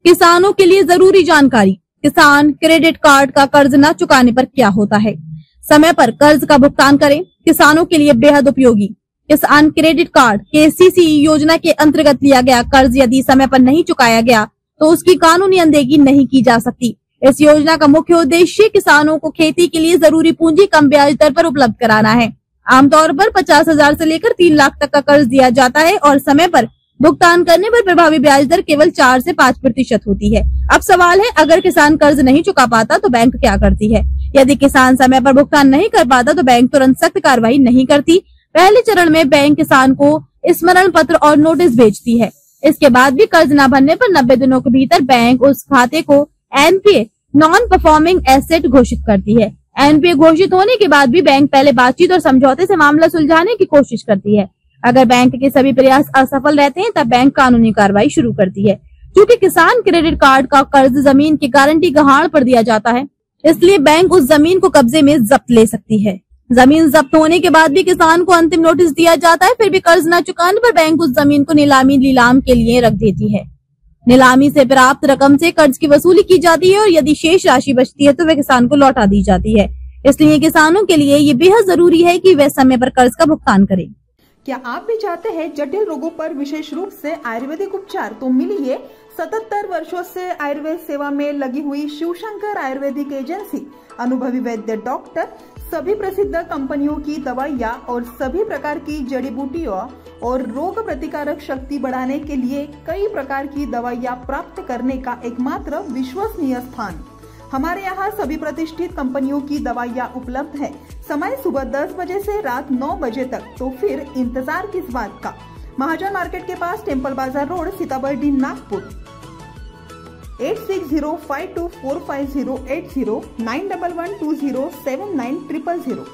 किसानों के लिए जरूरी जानकारी। किसान क्रेडिट कार्ड का कर्ज न चुकाने पर क्या होता है? समय पर कर्ज का भुगतान करें। किसानों के लिए बेहद उपयोगी। किसान क्रेडिट कार्ड KCC योजना के अंतर्गत लिया गया कर्ज यदि समय पर नहीं चुकाया गया तो उसकी कानूनी अनदेखी नहीं की जा सकती। इस योजना का मुख्य उद्देश्य किसानों को खेती के लिए जरूरी पूंजी कम ब्याज दर पर उपलब्ध कराना है। आमतौर पर 50,000 से लेकर 3 लाख तक का कर्ज दिया जाता है और समय पर भुगतान करने पर प्रभावी ब्याज दर केवल 4 से 5% होती है। अब सवाल है, अगर किसान कर्ज नहीं चुका पाता तो बैंक क्या करती है? यदि किसान समय पर भुगतान नहीं कर पाता तो बैंक तुरंत सख्त कार्रवाई नहीं करती। पहले चरण में बैंक किसान को स्मरण पत्र और नोटिस भेजती है। इसके बाद भी कर्ज न भरने पर 90 दिनों के भीतर बैंक उस खाते को NPA नॉन परफॉर्मिंग एसेट घोषित करती है। NPA घोषित होने के बाद भी बैंक पहले बातचीत और समझौते से मामला सुलझाने की कोशिश करती है। अगर बैंक के सभी प्रयास असफल रहते हैं तब बैंक कानूनी कार्रवाई शुरू करती है। क्योंकि किसान क्रेडिट कार्ड का कर्ज जमीन की गारंटी गहाण पर दिया जाता है, इसलिए बैंक उस जमीन को कब्जे में जब्त ले सकती है। जमीन जब्त होने के बाद भी किसान को अंतिम नोटिस दिया जाता है, फिर भी कर्ज न चुकाने पर बैंक उस जमीन को नीलाम के लिए रख देती है। नीलामी से प्राप्त रकम से कर्ज की वसूली की जाती है और यदि शेष राशि बचती है तो वह किसान को लौटा दी जाती है। इसलिए किसानों के लिए ये बेहद जरूरी है कि वे समय पर कर्ज का भुगतान करें। क्या आप भी चाहते हैं जटिल रोगों पर विशेष रूप से आयुर्वेदिक उपचार? तो मिलिए 77 वर्षों से आयुर्वेद सेवा में लगी हुई शिवशंकर आयुर्वेदिक एजेंसी, अनुभवी वैद्य डॉक्टर, सभी प्रसिद्ध कंपनियों की दवाइयाँ और सभी प्रकार की जड़ी बूटियों और रोग प्रतिकारक शक्ति बढ़ाने के लिए कई प्रकार की दवाइयाँ प्राप्त करने का एकमात्र विश्वसनीय स्थान। हमारे यहाँ सभी प्रतिष्ठित कंपनियों की दवाइयाँ उपलब्ध है। समय सुबह 10 बजे से रात 9 बजे तक। तो फिर इंतजार किस बात का? महाजन मार्केट के पास, टेम्पल बाजार रोड, सीताबर्डी, नागपुर। 8605245080 911207900।